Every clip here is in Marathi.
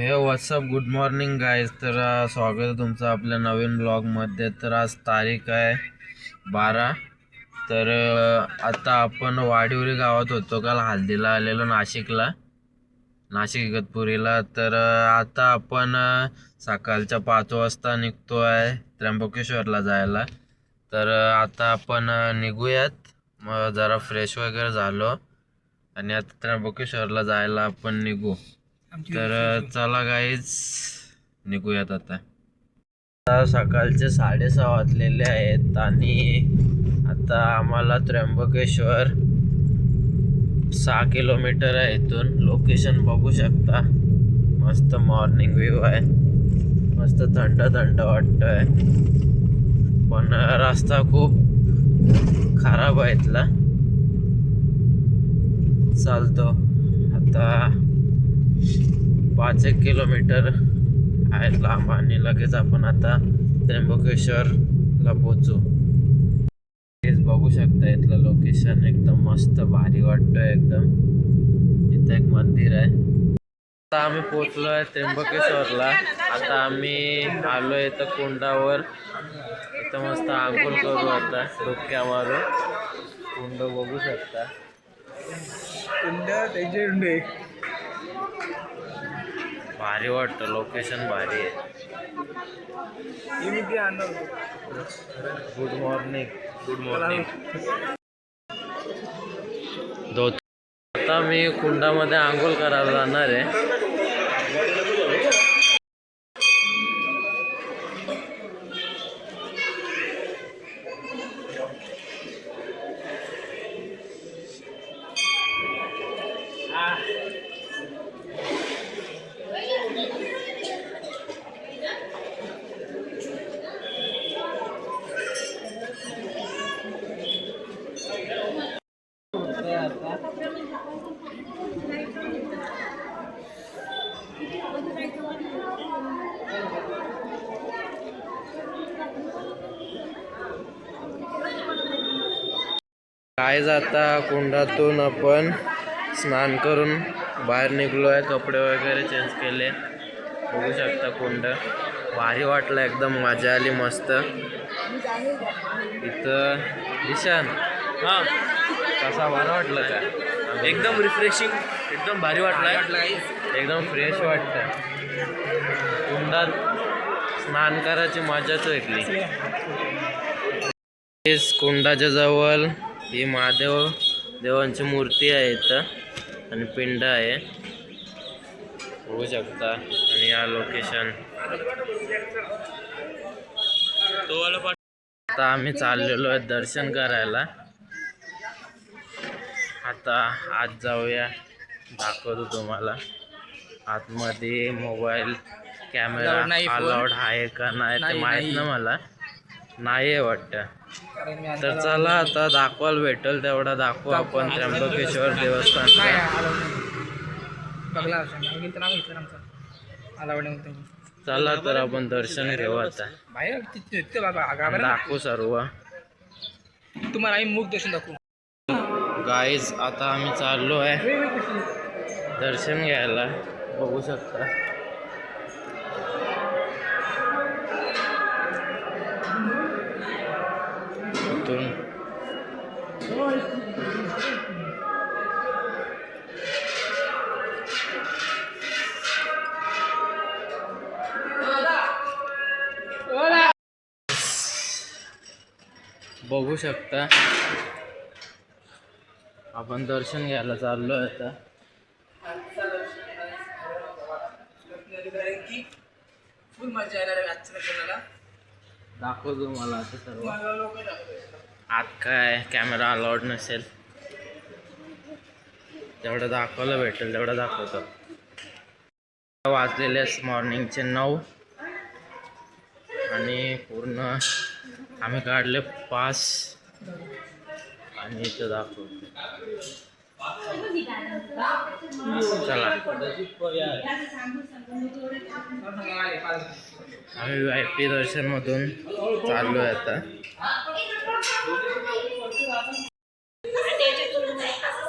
हे व्हॉट्सअप गुड मॉर्निंग गाईज. तर स्वागत आहे तुमचं आपल्या नवीन ब्लॉगमध्ये. तर आज तारीख आहे 12. तर आता आपण वाडिवरी गावात होतो काल हल्दीला आलेलो नाशिक इगतपुरीला. तर आता आपण सकाळच्या 5 वाजता निघतो आहे त्र्यंबकेश्वरला जायला. तर आता आपण निघूयात. मग जरा फ्रेश वगैरे झालो आणि आता त्र्यंबकेश्वरला जायला आपण निघू. तर चला गाईज निघूयात आता. सकाळचे 6:30 वाजलेले आहेत आणि आता आम्हाला त्र्यंबकेश्वर 6 किलोमीटर आहे इथून. लोकेशन बघू शकता. मस्त मॉर्निंग व्ह्यू आहे. मस्त थंड थंड वाटतंय. पण रस्ता खूप खराब आहे इथला. चालतो आता 5-1 किलोमीटर आहे लांब आणि लगेच आपण आता त्र्यंबकेश्वरला पोचू. हेच बघू शकता इथलं लोकेशन एकदम मस्त भारी वाटतंय एकदम. इथं एक मंदिर आहे. आता आम्ही पोचलो आहे त्र्यंबकेश्वरला. आता आम्ही आलो इथं कुंडावर. इथं मस्त आंघोळ करू आता डोक्या मारून. कुंड बघू शकता. भारी वाटतं. लोकेशन भारी आहे. Good morning. आता मी कुंडामध्ये आंघोळ करायला जाणार आहे. काय जाता कुंडातून आपण स्नान करून बाहेर निघलो आहे. कपडे वगैरे चेंज केले. बघू शकता कुंड भारी वाटलं. एकदम मजा आली मस्त. इथं ईशान कसा बरं वाटलं का? एकदम रिफ्रेशिंग, एकदम भारी वाटलं. एकदम फ्रेश वाटतं. कुंडात स्नान करायची मजाच वेगळी. कुंडाच्या जवळ ही देवांची मूर्ती आहे इथं आणि पिंड आहे बघू शकता. आणि या लोकेशन आता आम्ही चाललेलो आहे दर्शन करायला. आता आत जाऊया. दाखवतो तुम्हाला. आतमध्ये मोबाईल कॅमेरा अलाउड आहे का नाही ते माहीत ना मला. नाही आहे वाटतं. तर चला आता दाखवायला भेटेल तेवढा दाखवू आपण त्र्यंबकेश्वर देवस्थान. चला तर आपण दर्शन घेऊ आता. दाखवू सर्व तुम्हाला आम्ही मुख दर्शन दाखवू. गाईज आता आम्ही चाललो आहे दर्शन घ्यायला. बघू शकता. बघू शकता आपण दर्शन घ्यायला चाललो आहे आता. फुल मजा येणार. दाखवतो मला आता सर्व. आत काय कॅमेरा अलाउड नसेल. जेवढं दाखवायला भेटेल तेवढं दाखवतो. वाजलेले मॉर्निंगचे 9 आणि पूर्ण आम्ही काढले पास आणि इथं दाखवतो. चला आम्ही VIP दर्शन मधून चाललो आहे आता.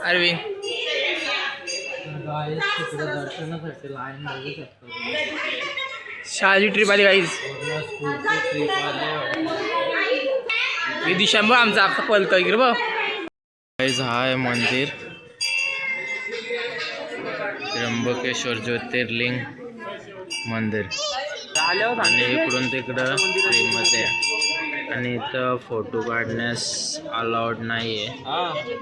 अरविंद दर्शनासाठी लाईन बघू शकता तुम्ही. शाळेची ट्रिप आली गाईज. पूर्ण स्कूलची ट्रिप आली. हे दिशांबळ आमचा पलतो इकडे बघ. गाईज हा आहे मंदिर, त्र्यंबकेश्वर ज्योतिर्लिंग मंदिर. आणि इकडून तिकडं फेमस आहे. आणि इथं फोटो काढण्यास अलाउड नाही आहे,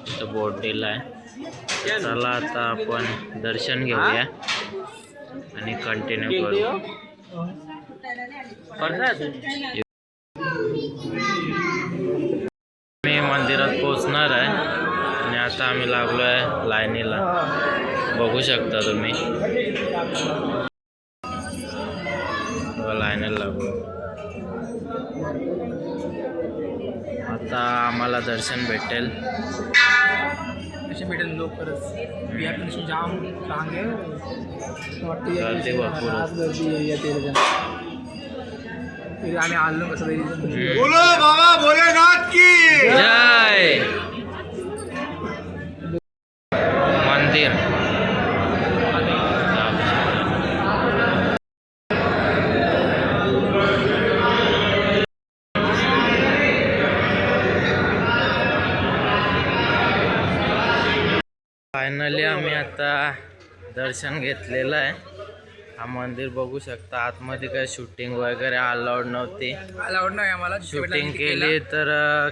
इथं बोर्ड दिला आहे. चला आता आपण दर्शन घेऊया आणि कंटिन्यू करू. मी मंदिरात पोहोचणार आहे आणि आता आम्ही लागलो आहे लाईनीला, बघू शकता तुम्ही. लाईनीला लागलो. आता आम्हाला दर्शन भेटेल. कसे भेटेल लवकरच. याकडे जाम रांग आहे. गर्दी भरपूर आज गर्दी येते तरी आम्ही आलो कसं तरी. बोलो बाबा भोलेनाथ की जय. मंदिर फायनली आम्ही आता दर्शन घेतलेलं आहे. हा मंदिर बघू शकता. आतमध्ये काय शूटिंग वगैरे अलाउड नव्हती. अलाउड नाही आम्हाला. शूटिंग केली तर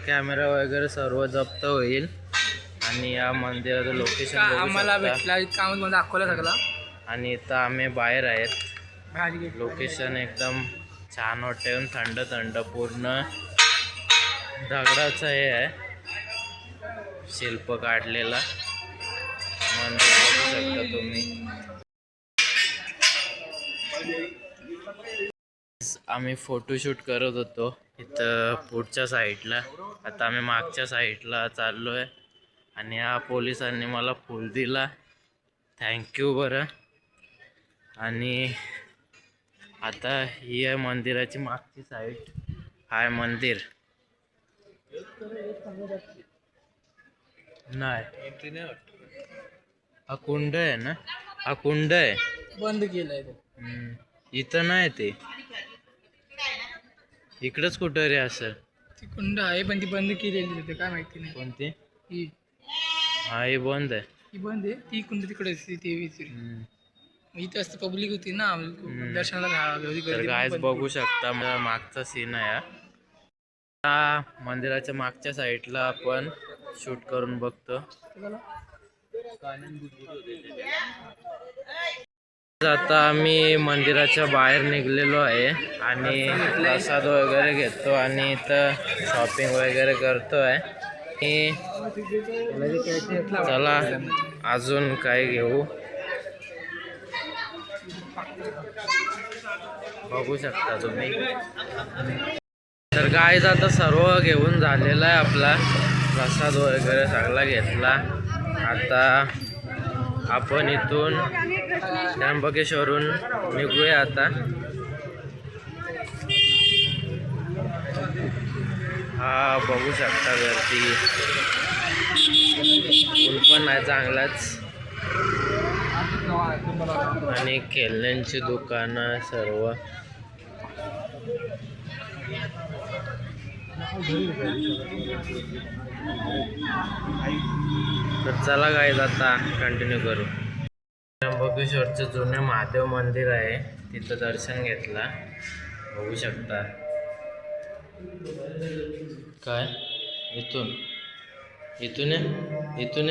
कॅमेरा वगैरे सर्व जप्त होईल. आणि या मंदिराचं लोकेशन आम्हाला भेटला काम मला दाखवलं सगळं. आणि इथं आम्ही बाहेर आहेत. भाजी लोकेशन एकदम छान वाटतं, थंड थंड, पूर्ण दगडाचं हे आहे, शिल्प काढलेला मंदिर बघू शकता तुम्ही. आम्ही फोटोशूट करत होतो इथं पुढच्या साईडला. आता आम्ही मागच्या साईडला चाललो आहे. आणि या पोलिसांनी मला फुल दिला, थँक्यू बरं. आणि आता ही आहे मंदिराची मागची साईड. हाय मंदिर नाही, एंट्री नाही वाटत. हा कुंड आहे ना, हा कुंड आहे. बंद केलंय. इथं नाही, ते इकडंच कुठं रे असं. ती कुंड आहे पण ती बंद केलेली होती, काय माहिती नाही. कोणती? ही हा हे बंद आहे. ही बंद आहे. ती कुंड तिकडे असते ते इथं असतं पब्लिक होती ना दर्शनाला. तर गायच बघू शकता मागचा सीन आहे. हा मंदिराच्या मागच्या साईडला आपण शूट करून बघतो. आता आम्ही मंदिराच्या बाहेर निघलेलो आहे आणि प्रसाद वगैरे घेतो आणि इथं शॉपिंग वगैरे करतोय. चला अजून काय घेऊ, बघू शकता तुम्ही. तर गाईज आता सर्व घेऊन झालेला आहे आपला, प्रसाद वगैरे सगळा घेतला. आता आपण इथून त्र्यंबकेश्वरून निघूया आता. हा बघू शकता गर्दी, ऊन पण आहे चांगलाच. आणि खेळण्यांची दुकानं सर्व. तर चला गाईज आता कंटिन्यू करू. त्र्यंबकेश्वरचं जुने महादेव मंदिर आहे, तिथं दर्शन घेतला, बघू शकता. काय इथून इथून इथून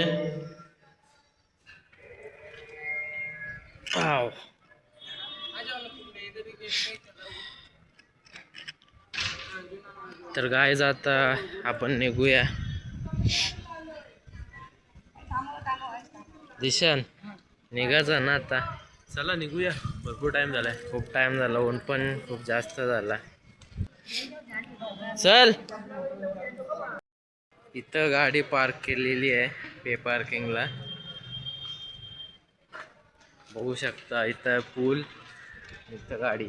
तर गाईज आता आपण निघूया. दिशान निघायचं ना आता. चला निघूया, भरपूर टाइम झालाय. खूप टाइम झाला, ऊन पण खूप जास्त झाला. चल. इथं गाडी पार्क केलेली आहे पे पार्किंगला, बघू शकता. इथं पूल, इथं गाडी.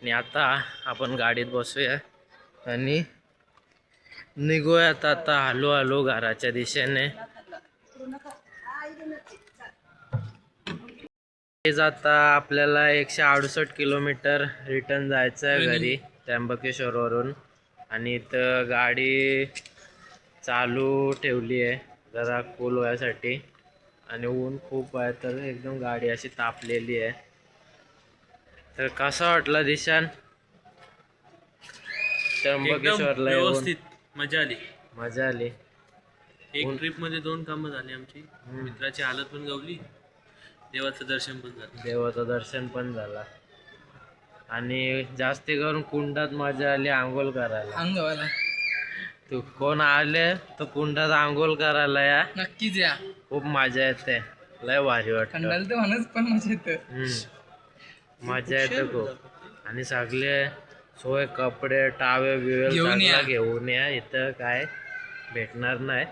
आणि आता आपण गाडीत बसूया आणि निघूयात आता हळूहळू घराच्या दिशेने. हेच आता आपल्याला 168 किलोमीटर रिटर्न जायचं आहे घरी त्र्यंबकेश्वरवरून. आणि इथं गाडी चालू ठेवली आहे जरा कूल व्हायसाठी. आणि ऊन खूप आहे तर एकदम गाडी अशी तापलेली आहे. तर कसा वाटला दिशान त्र्यंबकेश्वरला येऊन? व्यवस्थित मजा आली. मजा आली. एक ट्रिप मध्ये 2 कामं झाली आमची. मित्राची हालत पण गवली, देवाचं दर्शन पण झालं. देवाचं दर्शन पण झालं. आणि जास्ती करून कुंडात मजा आली आंघोळ करायला. अंगवाला तू कोण आले तर कुंडात आंघोळ करायला या, नक्कीच या. खूप मजा येते. लय भारी वाटत. कंडाल तर म्हणच पण मजा येतं. मजा येते खूप. आणि सगळे सोय कपडे टावे बिवे घेऊन या. घेऊन या. इथं काय भेटणार नाही.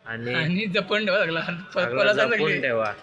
आणि आणि जपून ठेवा लागला सगळं जपून ठेवा.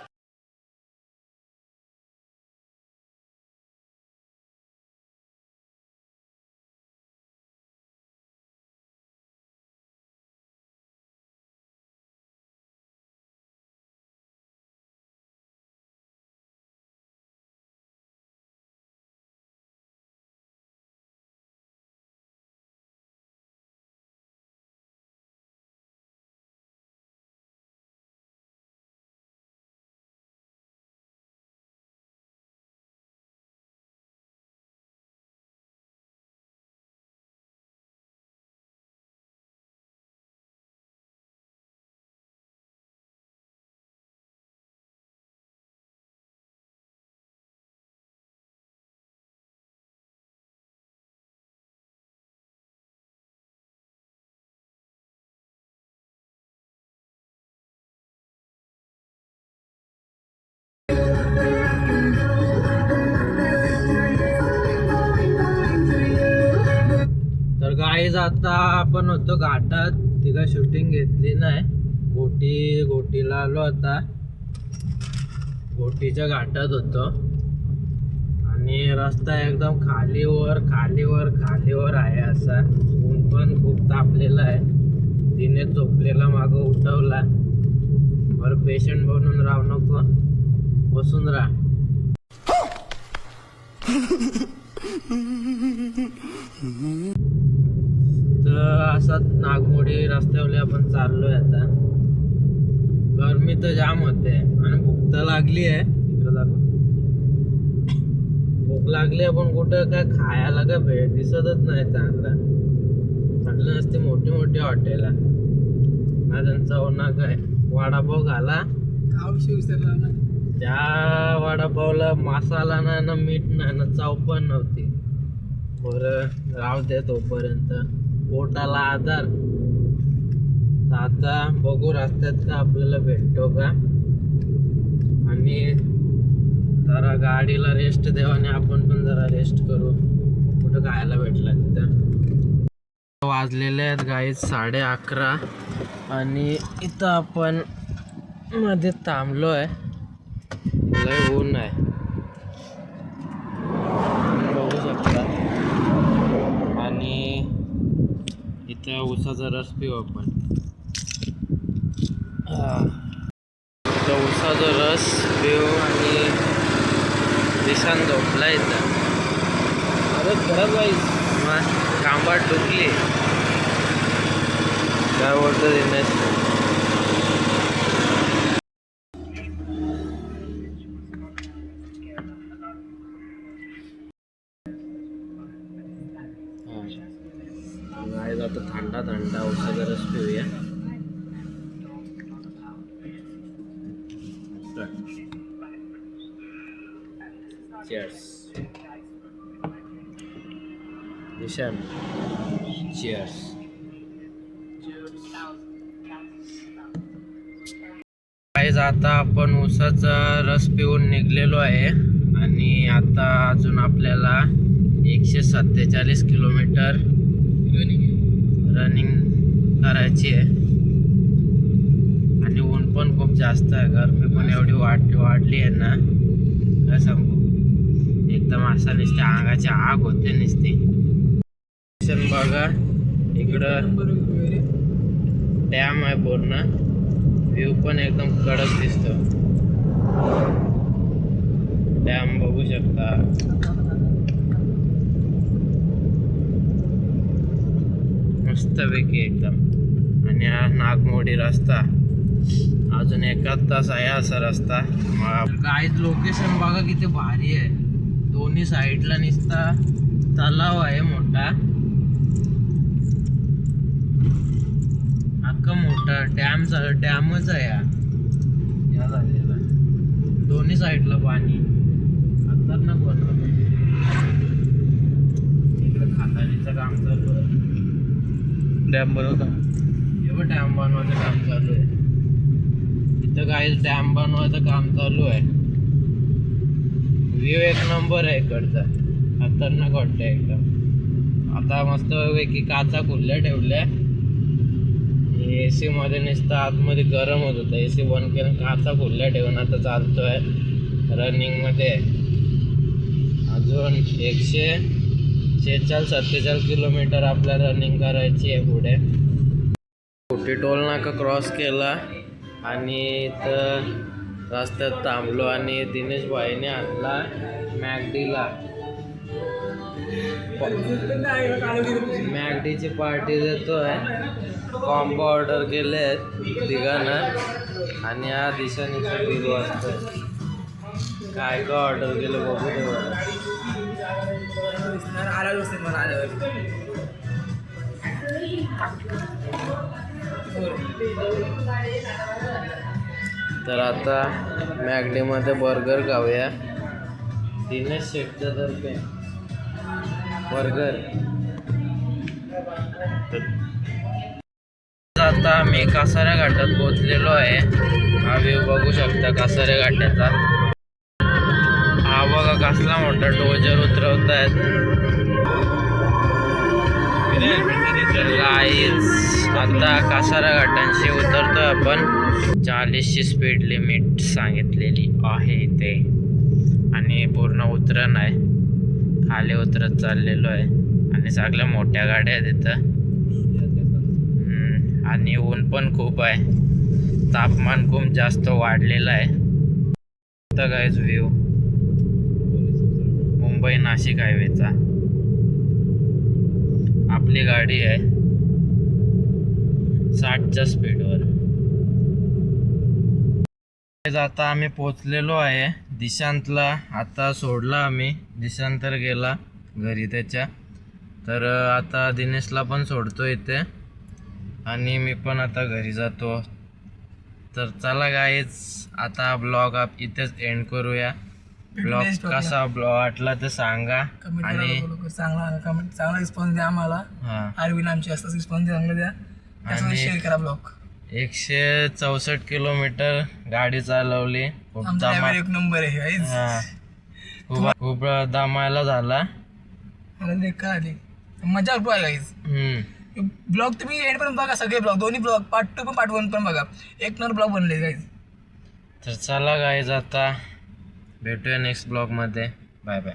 तर गाईज आता आपण होतो घाटात. तिला शूटिंग घेतली नाही. गोटीला आलो आता. गोटीच्या घाटात होतो आणि रस्ता एकदम खालीवर आहे असा. ऊन पण खूप तापलेला आहे. तिने झोपलेला मागं उठवला. बरं पेशंट बनून राहू नको, बसून राहा. तर असाच नागमोडी रस्त्यावर आपण चाललोय आता. गरमी तर जाम होते आणि भूक तर लागली आहे. इकडे दाखव. भूक लागली आहे पण कुठं काय खायला काय भेट दिसतच नाही. चांगलं नसते मोठी हॉटेल ना. त्यांचा होणार काय वडापाव घाला. गाव विषय विसरला ना. त्या वडापावला मसाला नाही ना, मीठ नाही ना, चव पण नव्हती. बरं राहू दे तोपर्यंत. पोटाला आधार. आता बघू रस्त्यात का आपल्याला भेटतो का. आणि जरा गाडीला रेस्ट देऊ आणि आपण पण जरा रेस्ट करू. कुठं खायला भेटला तिथं. वाजलेले आहेत गाईज 11:30 आणि इथं आपण मध्ये थांबलो आहे. लय ऊन आहे बघू शकता. आणि इथं उसाचा रस पिऊ आपण. इथं उसाचा रस पिऊ. आणि दिशान झोपला इथं. अरे खरंच वाईस मग कांबाट डुकली. काय बोलतो दिनेश? आता थंडा उसाचा रस पिऊया. Cheers. निशान cheers. गाईज आता आपण उसाचा रस पिऊन निघलेलो आहे. आणि आता अजून आपल्याला 147 किलोमीटर रनिंग करायची आहे. आणि ऊन पण खूप जास्त आहे. गरमी पण एवढी वाढली आहे ना, काय सांगू. एकदम असा नुसते अंगाची आग होते नुसती. बघा इकडं डॅम आहे पूर्ण. व्ह्यू पण एकदम कडक दिसतो. डॅम बघू शकता. मस्तपैकी एकदम. आणि हा नागमोडी रस्ता अजून 1 तास आहे असा रस्ता. गाईज लोकेशन बघा किती भारी आहे. दोन्ही साईडला नुसता तलाव आहे मोठा, अख्खा मोठा डॅमच आहे या झालेला. दोन्ही साईडला पाणी खतरनाक बनवलं. इकडे खातानीचं काम चालू आहे. डॅम बनवता डॅम बनवायचं काम चालू आहे इथं. काही डॅम बनवायचं काम चालू आहे. व्ह्यू 1 नंबर आहे इकडचा. खतरनाक वाटतं एकदम. आता मस्त पैकी काचा खुल्ल्या ठेवल्या. AC मध्ये नुसतं आतमध्ये गरम होत होतं. AC बंद केलं, काचा खुल्ल्या ठेवून आता चालतोय रनिंग मध्ये. अजून 146-47 किलोमीटर आपल्याला रनिंग करायची आहे पुढे. कुठे टोल नाका क्रॉस केला आणि इथं रस्त्यात थांबलो आणि दिनेश भाईने आणला मॅकडीला. मॅकडीची पार्टी देतोय. कॉम्बो ऑर्डर केले आहेत तिघांना आणि हा दिशानीचं बिल वाजतोय. काय काय ऑर्डर केलं बघू तेवढं. तर आता मॅकडीमध्ये बर्गर खाऊया. दिनेश शेटच्या तर्फे बर्गर. आता आम्ही कासाऱ्या घाटात पोहोचलेलो आहे. हा व्ह्यू बघू शकता कासाऱ्या घाटाचा. हा बघा कसला मोठा डोजर उतरवत आहेत. आता कासारा घाटांशी उतरतोय आपण. 40ची स्पीड लिमिट सांगितलेली आहे इथे आणि पूर्ण उतरण आहे. खाली उतरत चाललेलो आहे आणि सगळ्या मोठ्या गाड्या आहेत इथं. आणि ऊन पण खूप आहे. तापमान खूप जास्त वाढलेलं आहे. आता गाईज व्ह्यू मुंबई नाशिक हायवेचा. आपली गाडी आहे 60च्या स्पीडवर. आता आम्ही पोचलेलो आहे दिशांतला. आता सोडला आम्ही. दिशांतर गेला घरी त्याच्या. तर आता दिनेशला पण सोडतो इथे आणि मी पण आता घरी जातो. तर चला गाईज आता ब्लॉग इथेच एंड करूया. ब्लॉग कसा ब्लॉग वाटला ते सांगा आणि चांगला रिस्पॉन्स द्या आम्हाला. आरवीला आमची असं रिस्पॉन्स चांगला द्या. आणि शेअर करा ब्लॉग. 164 किलोमीटर गाडी चालवली. खूप एक नंबर आहे. खूप दमायला झाला. मजा भरपूर आहे गाईज. ब्लॉग तुम्ही एंड पण बघा. सगळे ब्लॉग दोन्ही ब्लॉग पार्ट 2 पण पार्ट 1 पण बघा. 1 नंबर ब्लॉग बनले गाईज. तर चला गाईज आता भेटूया नेक्स्ट ब्लॉग मध्ये. Bye bye.